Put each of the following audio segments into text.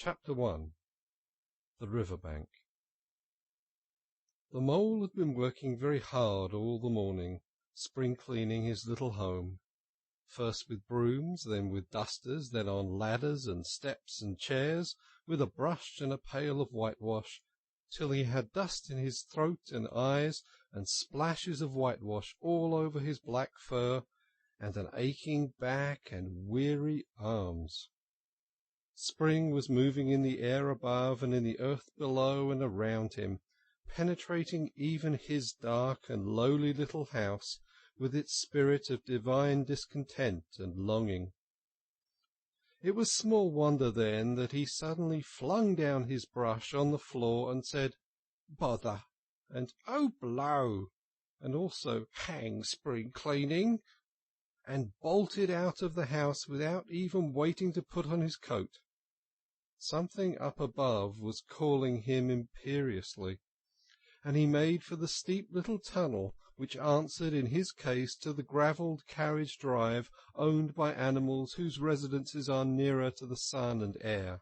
Chapter 1. The River Bank. The mole had been working very hard all the morning, spring-cleaning his little home, first with brooms, then with dusters, then on ladders and steps and chairs, with a brush and a pail of whitewash, till he had dust in his throat and eyes, and splashes of whitewash all over his black fur, and an aching back and weary arms. Spring was moving in the air above and in the earth below and around him, penetrating even his dark and lowly little house with its spirit of divine discontent and longing. It was small wonder, then, that he suddenly flung down his brush on the floor and said, "Bother!" and "Oh, blow!" and also "Hang spring cleaning!" and bolted out of the house without even waiting to put on his coat. Something up above was calling him imperiously, and he made for the steep little tunnel which answered in his case to the gravelled carriage drive owned by animals whose residences are nearer to the sun and air.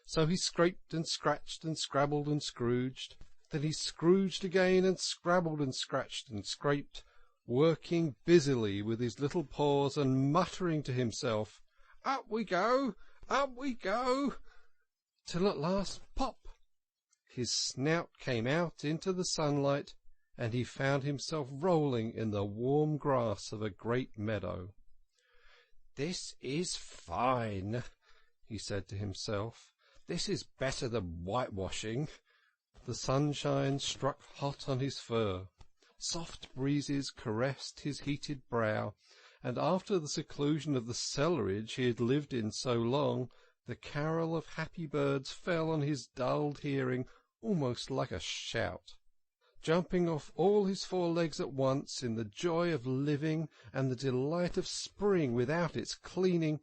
So he scraped and scratched and scrabbled and scrooged. Then he scrooged again and scrabbled and scratched and scraped, working busily with his little paws and muttering to himself, "Up we go, up we go," till at last, pop! His snout came out into the sunlight, and he found himself rolling in the warm grass of a great meadow. "This is fine," he said to himself. "This is better than whitewashing." The sunshine struck hot on his fur. Soft breezes caressed his heated brow, and after the seclusion of the cellarage he had lived in so long, the carol of happy birds fell on his dulled hearing almost like a shout. Jumping off all his four legs at once in the joy of living and the delight of spring without its cleaning,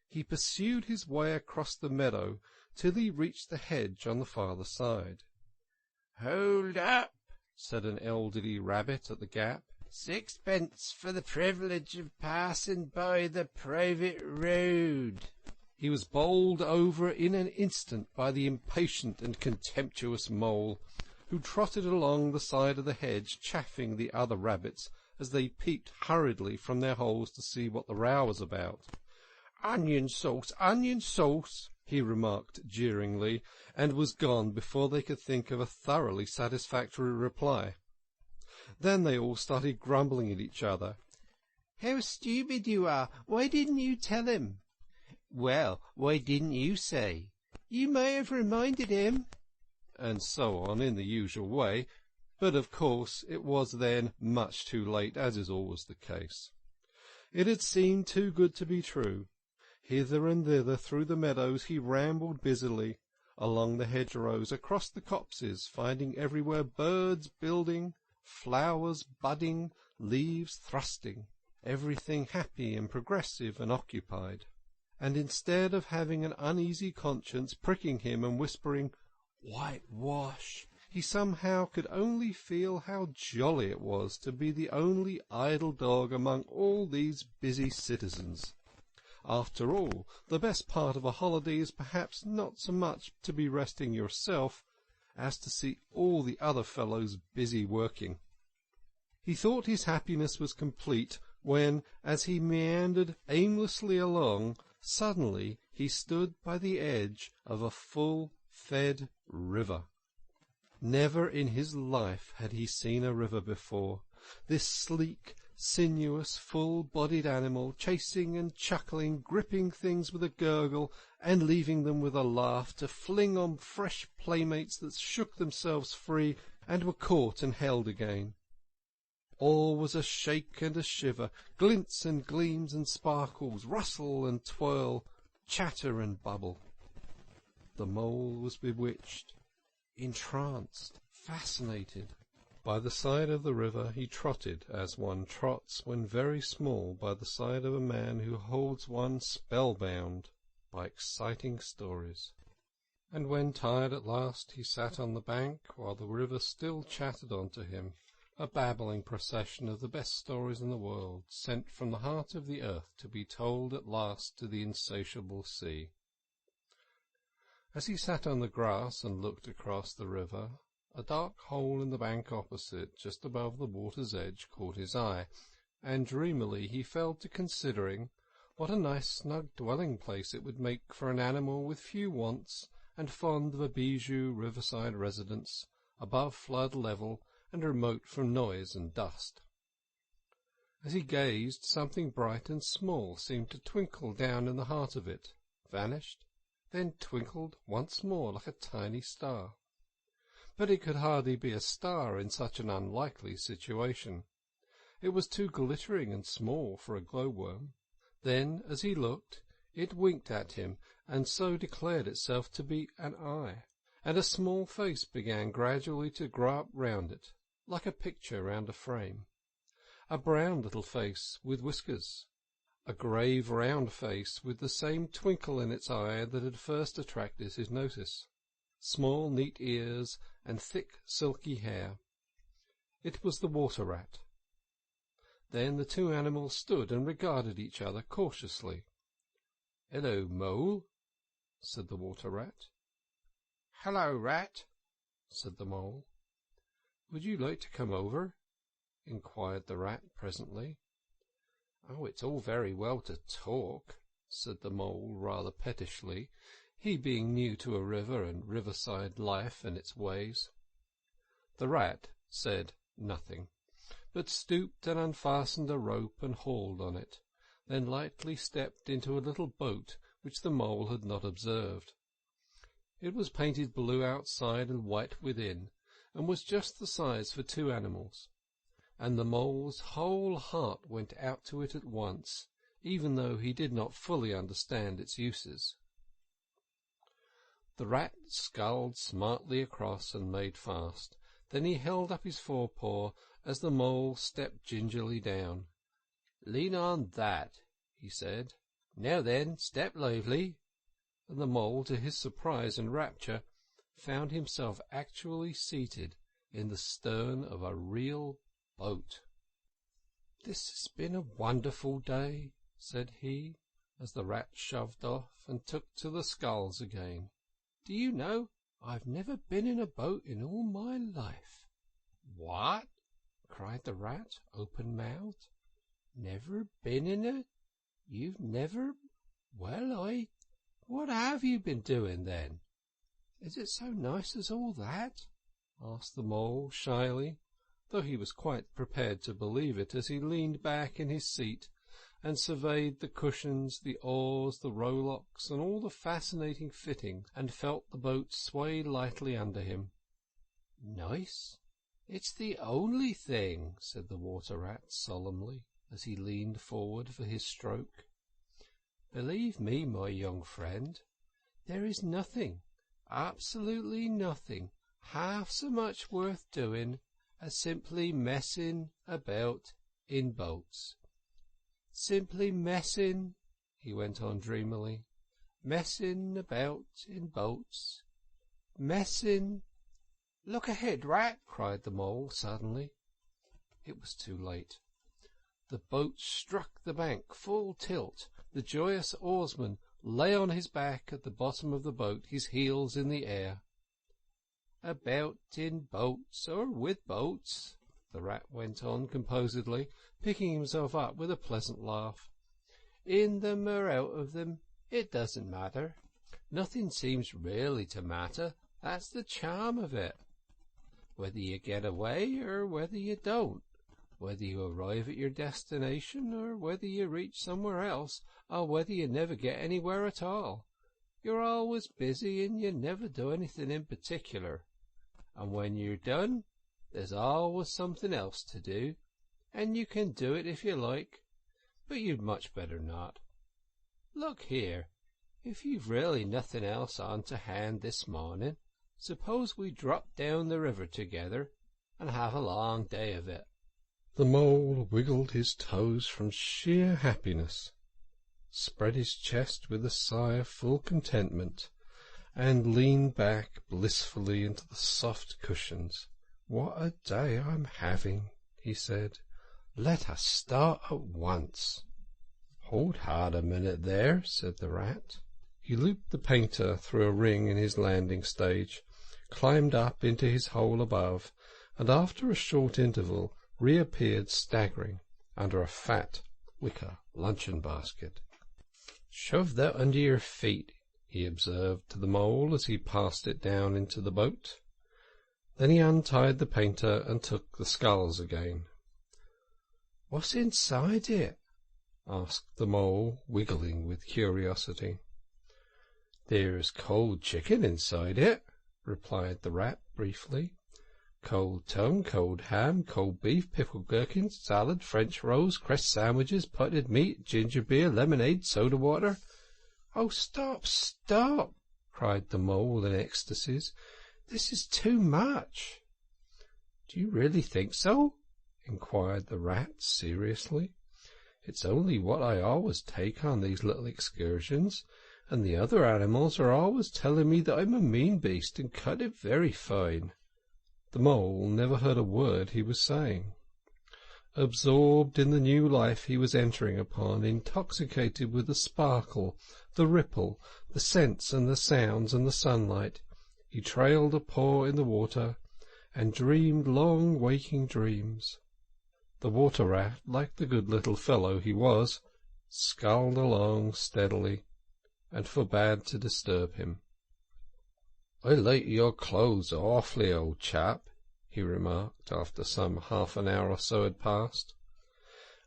he pursued his way across the meadow till he reached the hedge on the farther side. "Hold up!" said an elderly rabbit at the gap. "Sixpence for the privilege of passing by the private road." He was bowled over in an instant by the impatient and contemptuous mole, who trotted along the side of the hedge, chaffing the other rabbits as they peeped hurriedly from their holes to see what the row was about. "Onion sauce," he remarked jeeringly, and was gone before they could think of a thoroughly satisfactory reply. Then they all started grumbling at each other. "How stupid you are! Why didn't you tell him?" "Well, why didn't you say?" "You may have reminded him." And so on in the usual way, but of course it was then much too late, as is always the case. It had seemed too good to be true. Hither and thither through the meadows he rambled busily, along the hedgerows, across the copses, finding everywhere birds building, flowers budding, leaves thrusting, everything happy and progressive and occupied. And instead of having an uneasy conscience pricking him and whispering, "Whitewash," he somehow could only feel how jolly it was to be the only idle dog among all these busy citizens. After all, the best part of a holiday is perhaps not so much to be resting yourself as to see all the other fellows busy working. He thought his happiness was complete when, as he meandered aimlessly along, suddenly he stood by the edge of a full-fed river. Never in his life had he seen a river before. This sleek, sinuous, full-bodied animal, chasing and chuckling, gripping things with a gurgle, and leaving them with a laugh to fling on fresh playmates that shook themselves free and were caught and held again. All was a shake and a shiver, glints and gleams and sparkles, rustle and twirl, chatter and bubble. The mole was bewitched, entranced, fascinated. By the side of the river he trotted, as one trots when very small by the side of a man who holds one spellbound by exciting stories. And when tired at last, he sat on the bank while the river still chattered on to him, a babbling procession of the best stories in the world, sent from the heart of the earth to be told at last to the insatiable sea. As he sat on the grass and looked across the river, a dark hole in the bank opposite, just above the water's edge, caught his eye, and dreamily he fell to considering what a nice snug dwelling-place it would make for an animal with few wants and fond of a bijou riverside residence, above flood level and remote from noise and dust. As he gazed, something bright and small seemed to twinkle down in the heart of it, vanished, then twinkled once more like a tiny star. But it could hardly be a star in such an unlikely situation. It was too glittering and small for a glowworm. Then, as he looked, it winked at him, and so declared itself to be an eye, and a small face began gradually to grow up round it, like a picture round a frame. A brown little face with whiskers, a grave round face with the same twinkle in its eye that had first attracted his notice, small neat ears and thick silky hair. It was the water-rat. Then the two animals stood and regarded each other cautiously. "Hello, Mole," said the water-rat. "Hello, Rat," said the Mole. "Would you like to come over?" inquired the Rat presently. "Oh, it's all very well to talk," said the Mole rather pettishly, he being new to a river and riverside life and its ways. The Rat said nothing, but stooped and unfastened a rope and hauled on it, then lightly stepped into a little boat which the Mole had not observed. It was painted blue outside and white within, and was just the size for two animals, and the Mole's whole heart went out to it at once, even though he did not fully understand its uses. The Rat sculled smartly across and made fast. Then he held up his forepaw as the Mole stepped gingerly down. "Lean on that," he said. "Now then, step lively." And the Mole, to his surprise and rapture, found himself actually seated in the stern of a real boat. "This has been a wonderful day," said he, as the Rat shoved off and took to the sculls again. "Do you know, I've never been in a boat in all my life." "What?" cried the Rat, open-mouthed. "Never been in it? You've never? Well, what have you been doing, then?" "Is it so nice as all that?" asked the Mole shyly, though he was quite prepared to believe it, as he leaned back in his seat and surveyed the cushions, the oars, the rowlocks, and all the fascinating fittings, and felt the boat sway lightly under him. "Nice? It's the only thing," said the water-rat solemnly, as he leaned forward for his stroke. "Believe me, my young friend, there is nothing, absolutely nothing, half so much worth doing as simply messing about in boats. Simply messing," he went on dreamily, "messing about in boats. Messing—" "Look ahead, Rat!" cried the Mole suddenly. It was too late. The boat struck the bank full tilt. The joyous oarsman lay on his back at the bottom of the boat, his heels in the air. "About in boats, or with boats," the Rat went on composedly, picking himself up with a pleasant laugh. "In them or out of them, it doesn't matter. Nothing seems really to matter. That's the charm of it. Whether you get away or whether you don't, whether you arrive at your destination or whether you reach somewhere else, or whether you never get anywhere at all, you're always busy and you never do anything in particular. And when you're done, there's always something else to do, and you can do it if you like, but you'd much better not. Look here, if you've really nothing else on to hand this morning, suppose we drop down the river together and have a long day of it." The Mole wiggled his toes from sheer happiness, spread his chest with a sigh of full contentment, and leaned back blissfully into the soft cushions. "What a day I'm having," he said. "Let us start at once." "Hold hard a minute there," said the Rat. He looped the painter through a ring in his landing stage, climbed up into his hole above, and after a short interval reappeared staggering under a fat wicker luncheon-basket. "Shove that under your feet," he observed to the mole as he passed it down into the boat. Then he untied the painter and took the sculls again. "What's inside it?" asked the mole, wiggling with curiosity. "There's cold chicken inside it," replied the rat briefly. "Cold tongue, cold ham, cold beef, pickled gherkins, salad, French rolls, cress sandwiches, potted meat, ginger beer, lemonade, soda water." "Oh, stop, stop!" cried the mole in ecstasies. "This is too much." "Do you really think so?" inquired the rat seriously. "It's only what I always take on these little excursions, and the other animals are always telling me that I'm a mean beast and cut it very fine." The mole never heard a word he was saying. Absorbed in the new life he was entering upon, intoxicated with the sparkle, the ripple, the scents and the sounds and the sunlight, he trailed a paw in the water and dreamed long waking dreams. The water rat, like the good little fellow he was, sculled along steadily, and forbade to disturb him. "I like your clothes awfully, old chap," he remarked, after some half an hour or so had passed.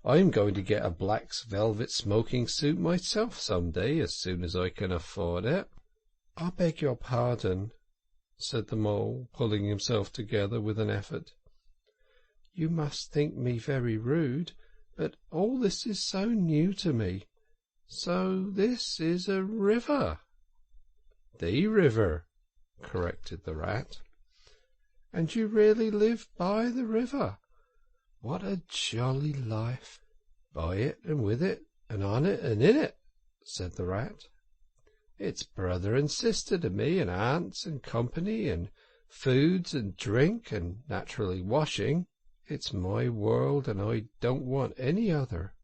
"I'm going to get a black velvet smoking suit myself some day, as soon as I can afford it." "I beg your pardon," said the mole, pulling himself together with an effort. "You must think me very rude, but all this is so new to me. So this is a river?" "The river," corrected the rat. "And you really live by the river? What a jolly life!" "By it and with it and on it and in it," said the rat. "It's brother and sister to me, and aunts and company, and foods and drink, and naturally washing. It's my world, and I don't want any other.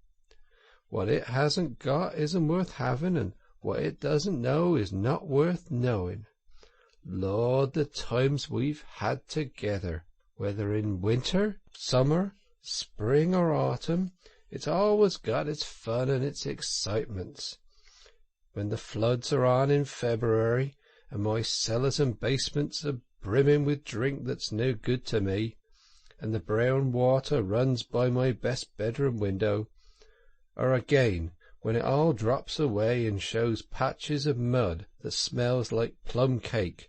What it hasn't got isn't worth having, and what it doesn't know is not worth knowing. Lord, the times we've had together, whether in winter, summer, spring or autumn, it's always got its fun and its excitements. When the floods are on in February, and my cellars and basements are brimming with drink that's no good to me, and the brown water runs by my best bedroom window, or again, when it all drops away and shows patches of mud that smells like plum cake,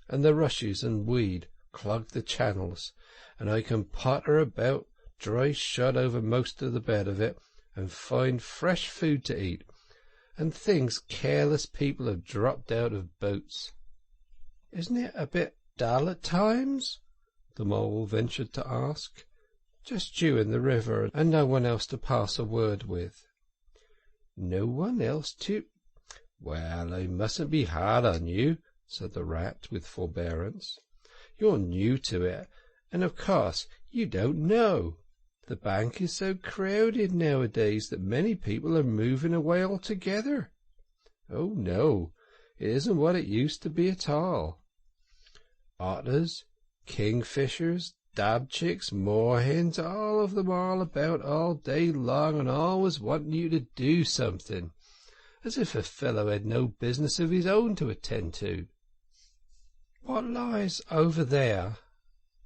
and the rushes and weed clog the channels, and I can potter about dry shod over most of the bed of it, and find fresh food to eat, and things careless people have dropped out of boats." "Isn't it a bit dull at times?" the mole ventured to ask. "Just you and the river, and no one else to pass a word with." "No one else to—" "Well, I mustn't be hard on you," said the rat with forbearance. "You're new to it, and of course you don't know. The bank is so crowded nowadays that many people are moving away altogether. Oh, no, it isn't what it used to be at all. Otters, kingfishers, dabchicks, moorhens, all of them all about all day long and always wanting you to do something, as if a fellow had no business of his own to attend to." "What lies over there?"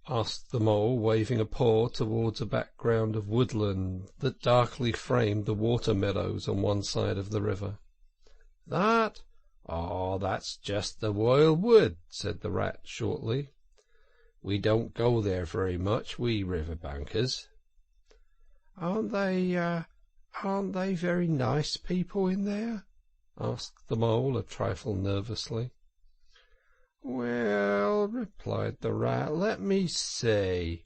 asked the mole, waving a paw towards a background of woodland that darkly framed the water meadows on one side of the river. "That? Oh, that's just the wild wood," said the rat shortly. "We don't go there very much, we river bankers." Aren't they very nice people in there?" asked the mole a trifle nervously. "Well," replied the rat, "let me see.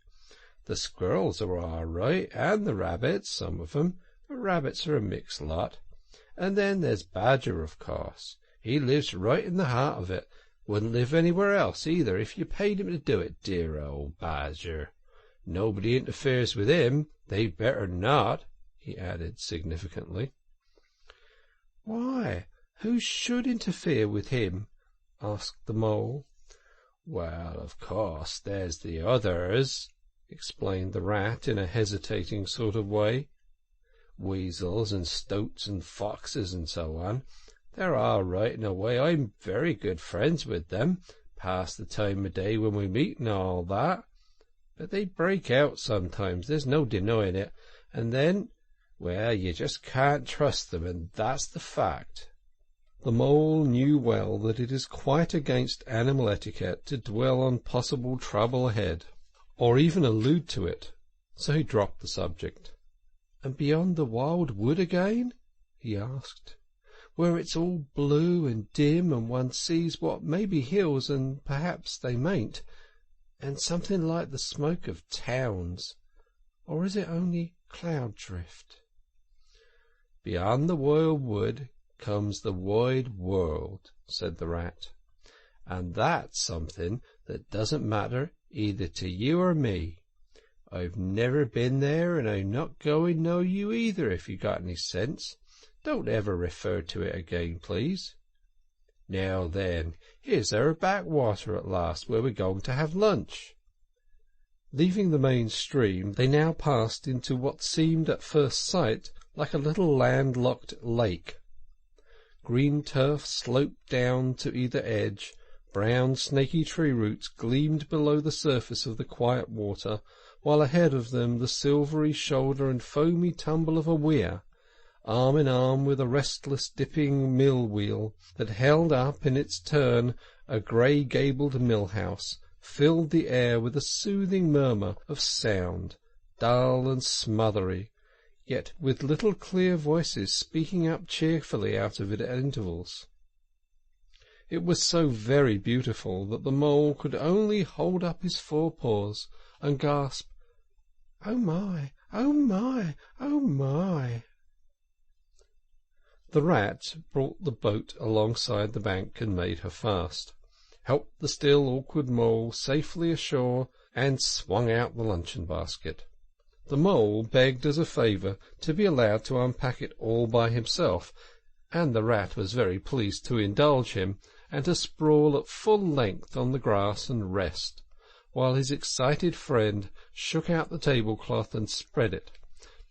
The squirrels are all right, and the rabbits, some of 'em. The rabbits are a mixed lot. And then there's Badger, of course. He lives right in the heart of it. Wouldn't live anywhere else, either, if you paid him to do it, dear old Badger. Nobody interferes with him. They'd better not," he added significantly. "Why, Who should interfere with him?" asked the Mole. "Well, of course, there's the others," explained the Rat in a hesitating sort of way. "Weasels and stoats and foxes and so on. They're all right in a way. I'm very good friends with them, past the time of day when we meet and all that. But they break out sometimes, there's no denying it, and then, well, you just can't trust them, and that's the fact." The Mole knew well that it is quite against animal etiquette to dwell on possible trouble ahead, or even allude to it, so he dropped the subject. "And beyond the wild wood again?" he asked, "where it's all blue and dim, and one sees what may be hills and perhaps they mayn't, and something like the smoke of towns, or is it only cloud drift?" "Beyond the wild wood comes the wide world," said the Rat, "and that's something that doesn't matter either to you or me. I've never been there, and I'm not going nor you either, if you got any sense. Don't ever refer to it again, please. Now then, here's our backwater at last, where we're going to have lunch." Leaving the main stream, they now passed into what seemed at first sight like a little landlocked lake. Green turf sloped down to either edge, brown snaky tree roots gleamed below the surface of the quiet water, while ahead of them the silvery shoulder and foamy tumble of a weir, arm in arm with a restless dipping mill-wheel that held up in its turn a grey-gabled mill-house, filled the air with a soothing murmur of sound, dull and smothery, yet with little clear voices speaking up cheerfully out of it at intervals. It was so very beautiful that the Mole could only hold up his forepaws and gasp, "Oh my, oh my, oh my!" The Rat brought the boat alongside the bank and made her fast, helped the still awkward Mole safely ashore, and swung out the luncheon-basket. The Mole begged as a favour to be allowed to unpack it all by himself, and the Rat was very pleased to indulge him, and to sprawl at full length on the grass and rest, while his excited friend shook out the tablecloth and spread it,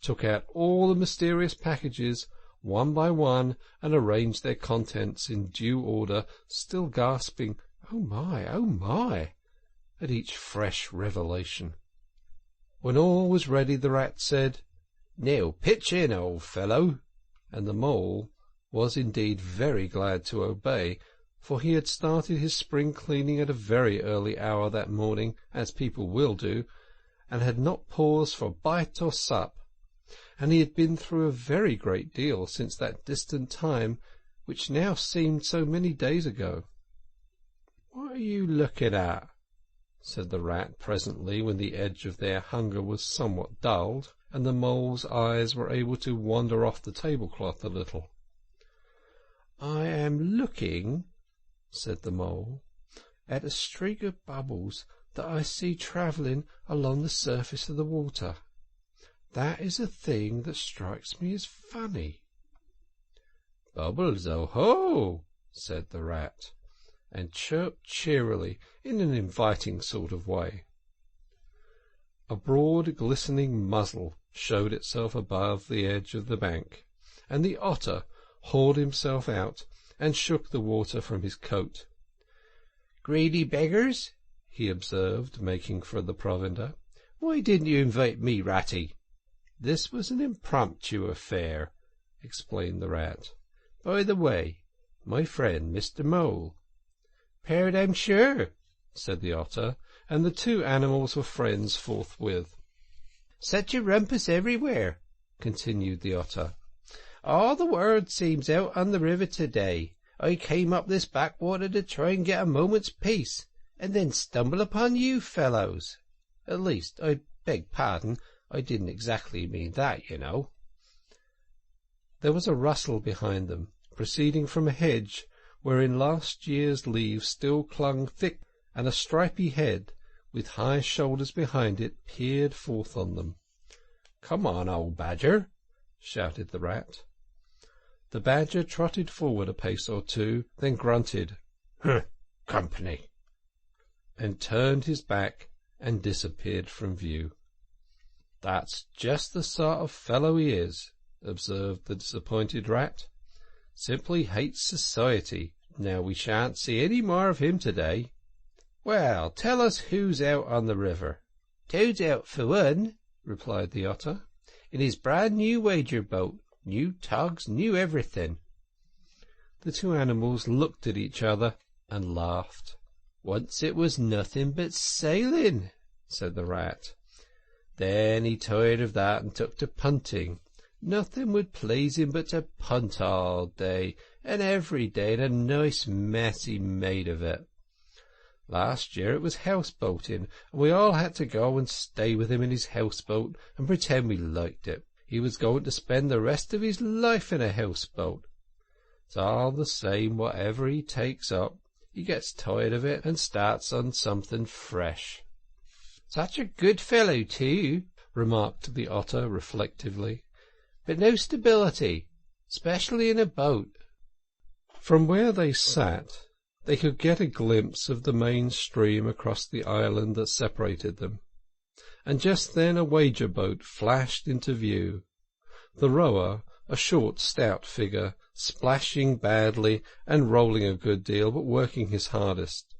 took out all the mysterious packages one by one, and arranged their contents in due order, still gasping, "Oh my, oh my!" at each fresh revelation. When all was ready, the Rat said, "Now pitch in, old fellow," and the Mole was indeed very glad to obey, for he had started his spring cleaning at a very early hour that morning, as people will do, and had not paused for bite or sup, and he had been through a very great deal since that distant time which now seemed so many days ago. "What are you looking at?" said the Rat presently, when the edge of their hunger was somewhat dulled, and the Mole's eyes were able to wander off the tablecloth a little. "I am looking," said the Mole, "at a streak of bubbles that I see travelling along the surface of the water. That is a thing that strikes me as funny." "Bubbles, oh-ho!" said the Rat, and chirped cheerily in an inviting sort of way. A broad glistening muzzle showed itself above the edge of the bank, and the Otter hauled himself out and shook the water from his coat. "Greedy beggars," he observed, making for the provender. "Why didn't you invite me, Ratty?" "This was an impromptu affair," explained the Rat. "By the way, my friend Mr. Mole." "Paired, I'm sure," said the Otter, and the two animals were friends forthwith. "Such a rumpus everywhere," continued the Otter. "All the world seems out on the river to-day. I came up this backwater to try and get a moment's peace, and then stumble upon you fellows. At least, I beg pardon, I didn't exactly mean that, you know." There was a rustle behind them, proceeding from a hedge wherein last year's leaves still clung thick, and a stripy head, with high shoulders behind it, peered forth on them. "Come on, old badger," shouted the Rat. The badger trotted forward a pace or two, then grunted, "Company," and turned his back and disappeared from view. "That's just the sort of fellow he is," observed the disappointed rat. "Simply hates society. Now we shan't see any more of him to-day. Well, tell us who's out on the river." "Toad's out for one," replied the otter, "in his brand-new wager-boat. New togs, new everything." The two animals looked at each other and laughed. "Once it was nothing but sailing," said the rat. "Then he tired of that and took to punting. Nothing would please him but to punt all day and every day, and a nice mess he made of it. Last year it was houseboating, and we all had to go and stay with him in his houseboat and pretend we liked it. He was going to spend the rest of his life in a houseboat. It's all the same whatever he takes up. He gets tired of it and starts on something fresh." "Such a good fellow, too," remarked the otter reflectively. "But no stability, especially in a boat." From where they sat, they could get a glimpse of the main stream across the island that separated them, and just then a wager-boat flashed into view. The rower, a short, stout figure, splashing badly and rolling a good deal, but working his hardest.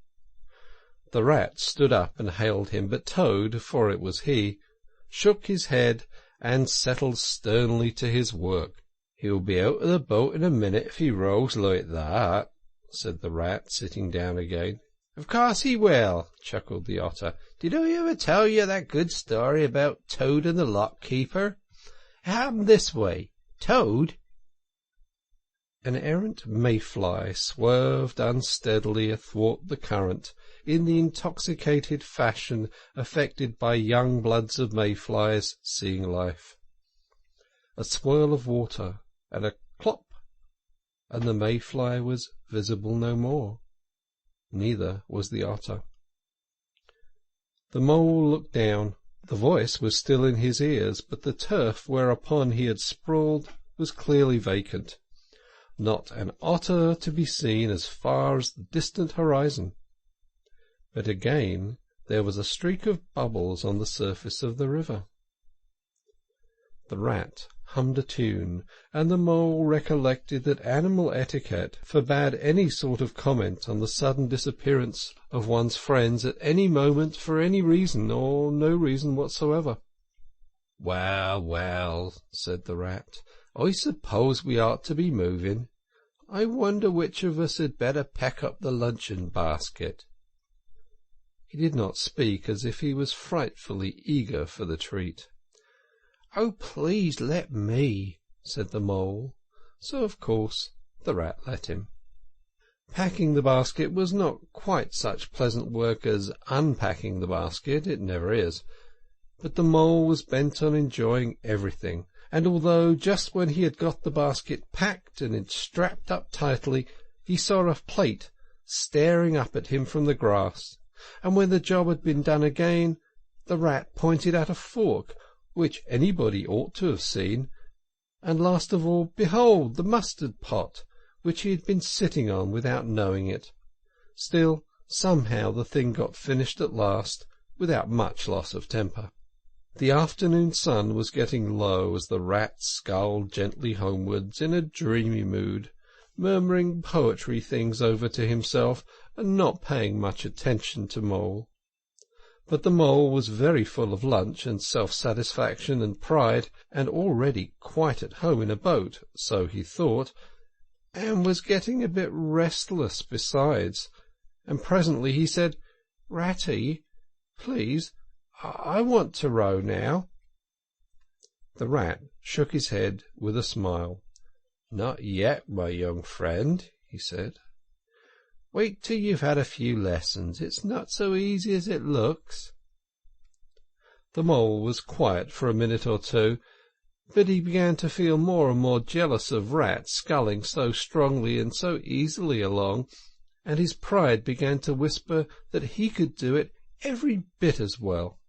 The rat stood up and hailed him, but Toad, for it was he, shook his head and settled sternly to his work. "He'll be out of the boat in a minute if he rows like that," said the rat, sitting down again. "Of course he will," chuckled the otter. "Did I ever tell you that good story about Toad and the lock-keeper? It happened this way. Toad—" An errant mayfly swerved unsteadily athwart the current in the intoxicated fashion affected by young bloods of mayflies seeing life. A swirl of water and a clop, and the mayfly was visible no more. Neither was the otter. The mole looked down. The voice was still in his ears, but the turf whereupon he had sprawled was clearly vacant. Not an otter to be seen as far as the distant horizon. But again there was a streak of bubbles on the surface of the river. The rat hummed a tune, and the mole recollected that animal etiquette forbade any sort of comment on the sudden disappearance of one's friends at any moment for any reason or no reason whatsoever. "Well, well," said the rat, "I suppose we ought to be moving. I wonder which of us had better pack up the luncheon basket." He did not speak, as if he was frightfully eager for the treat. "Oh, please let me," said the mole, so of course the rat let him. Packing the basket was not quite such pleasant work as unpacking the basket, it never is, but the mole was bent on enjoying everything, and although just when he had got the basket packed and strapped up tightly, he saw a plate staring up at him from the grass, and when the job had been done again, the rat pointed at a fork, which anybody ought to have seen, and last of all, behold, the mustard pot, which he had been sitting on without knowing it. Still, somehow the thing got finished at last, without much loss of temper. The afternoon sun was getting low as the rat sculled gently homewards in a dreamy mood, murmuring poetry things over to himself and not paying much attention to Mole. But the mole was very full of lunch and self-satisfaction and pride, and already quite at home in a boat, so he thought, and was getting a bit restless besides, and presently he said, "Ratty, please, I want to row now." The rat shook his head with a smile. "Not yet, my young friend," he said. "Wait till you've had a few lessons. It's not so easy as it looks." The mole was quiet for a minute or two, but he began to feel more and more jealous of Rat sculling so strongly and so easily along, and his pride began to whisper that he could do it every bit as well.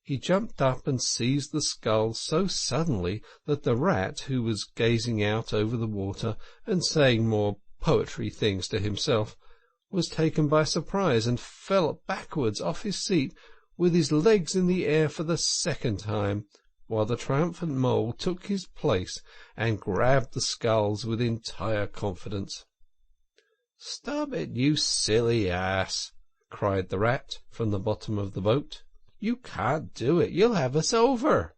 He jumped up and seized the skull so suddenly that the rat, who was gazing out over the water and saying more poetry things to himself, was taken by surprise and fell backwards off his seat with his legs in the air for the second time, while the triumphant mole took his place and grabbed the sculls with entire confidence. "Stop it, you silly ass!" cried the rat from the bottom of the boat. "You can't do it. You'll have us over."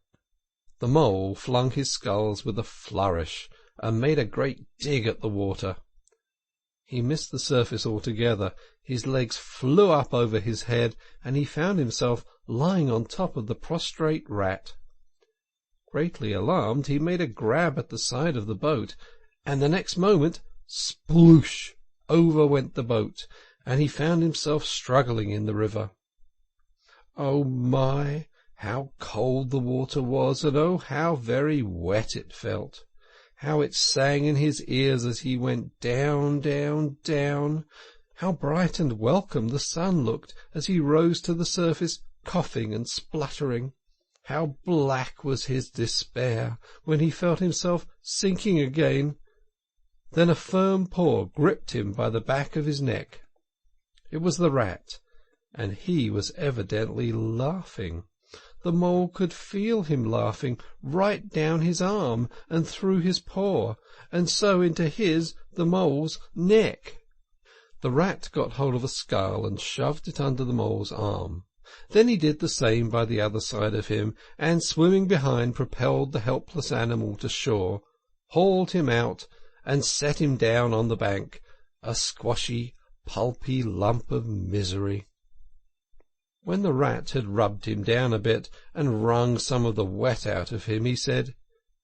The mole flung his sculls with a flourish and made a great dig at the water. He missed the surface altogether. His legs flew up over his head, and he found himself lying on top of the prostrate rat. Greatly alarmed, he made a grab at the side of the boat, and the next moment, sploosh, over went the boat, and he found himself struggling in the river. Oh my, how cold the water was, and oh, how very wet it felt! How it sang in his ears as he went down, down, down! How bright and welcome the sun looked as he rose to the surface, coughing and spluttering! How black was his despair when he felt himself sinking again! Then a firm paw gripped him by the back of his neck. It was the rat, and he was evidently laughing. The mole could feel him laughing right down his arm and through his paw, and so into his, the mole's, neck. The rat got hold of a skull and shoved it under the mole's arm. Then he did the same by the other side of him, and swimming behind propelled the helpless animal to shore, hauled him out, and set him down on the bank, a squashy, pulpy lump of misery. When the rat had rubbed him down a bit and wrung some of the wet out of him, he said,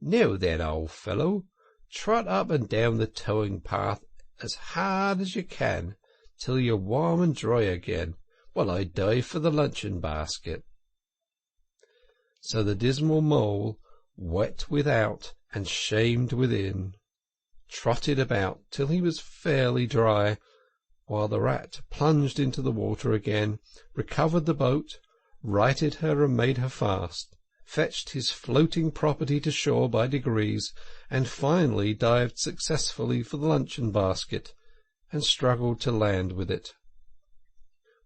"Now then, old fellow, trot up and down the towing path as hard as you can, till you're warm and dry again, while I dive for the luncheon basket." So the dismal mole, wet without and shamed within, trotted about till he was fairly dry, while the rat plunged into the water again, recovered the boat, righted her and made her fast, fetched his floating property to shore by degrees, and finally dived successfully for the luncheon basket, and struggled to land with it.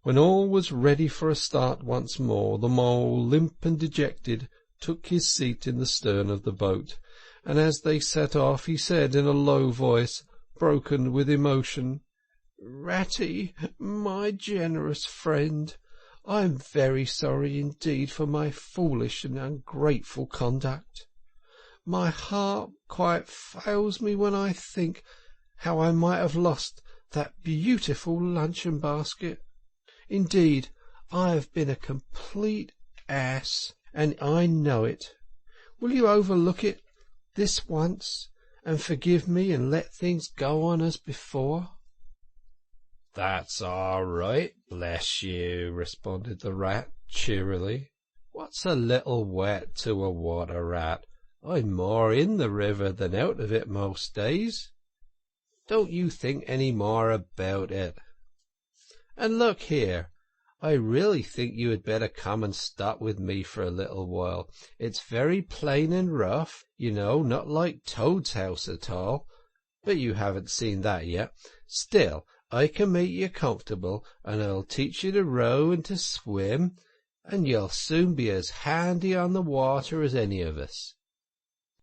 When all was ready for a start once more, the mole, limp and dejected, took his seat in the stern of the boat, and as they set off he said in a low voice, broken with emotion, "Ratty, my generous friend, I am very sorry indeed for my foolish and ungrateful conduct. My heart quite fails me when I think how I might have lost that beautiful luncheon basket. Indeed, I have been a complete ass, and I know it. Will you overlook it this once, and forgive me and let things go on as before?" "That's all right, bless you," responded the rat cheerily. "What's a little wet to a water rat? I'm more in the river than out of it most days. Don't you think any more about it. And look here, I really think you had better come and stop with me for a little while. It's very plain and rough, you know, not like Toad's house at all, but you haven't seen that yet. Still, I can make you comfortable, and I'll teach you to row and to swim, and you'll soon be as handy on the water as any of us."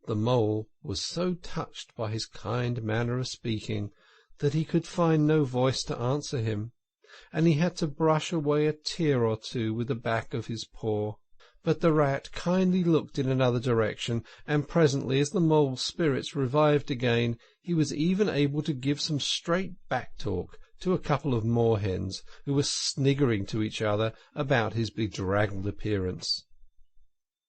The mole was so touched by his kind manner of speaking that he could find no voice to answer him, and he had to brush away a tear or two with the back of his paw. But the rat kindly looked in another direction, and presently, as the mole's spirits revived again, he was even able to give some straight back-talk to a couple of moorhens who were sniggering to each other about his bedraggled appearance.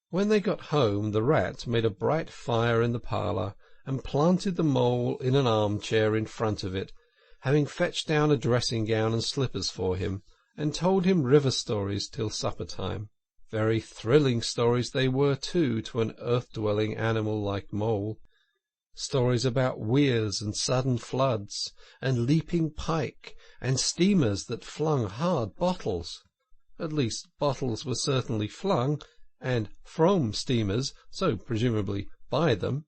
When they got home, the rat made a bright fire in the parlour, and planted the mole in an armchair in front of it, having fetched down a dressing-gown and slippers for him, and told him river stories till supper-time. Very thrilling stories they were, too, to an earth-dwelling animal like Mole. Stories about weirs and sudden floods, and leaping pike, and steamers that flung hard bottles. At least, bottles were certainly flung, and from steamers, so presumably by them,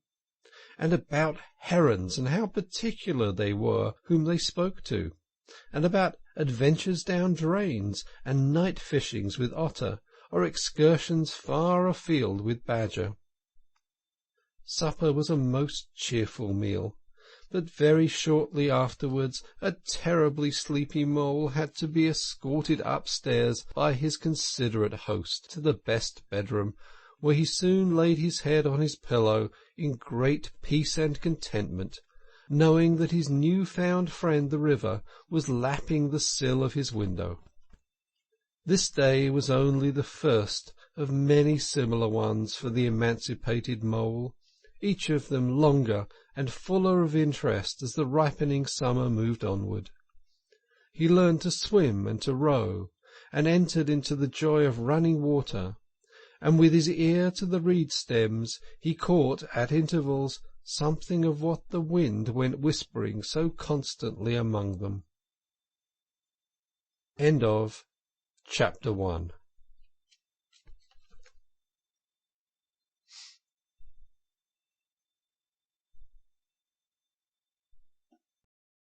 and about herons and how particular they were whom they spoke to, and about adventures down drains and night fishings with otter, or excursions far afield with badger. Supper was a most cheerful meal, but very shortly afterwards a terribly sleepy mole had to be escorted upstairs by his considerate host to the best bedroom, where he soon laid his head on his pillow in great peace and contentment, knowing that his new-found friend the river was lapping the sill of his window. This day was only the first of many similar ones for the emancipated mole, each of them longer and fuller of interest as the ripening summer moved onward. He learned to swim and to row, and entered into the joy of running water, and with his ear to the reed stems he caught at intervals something of what the wind went whispering so constantly among them. End of Chapter 1.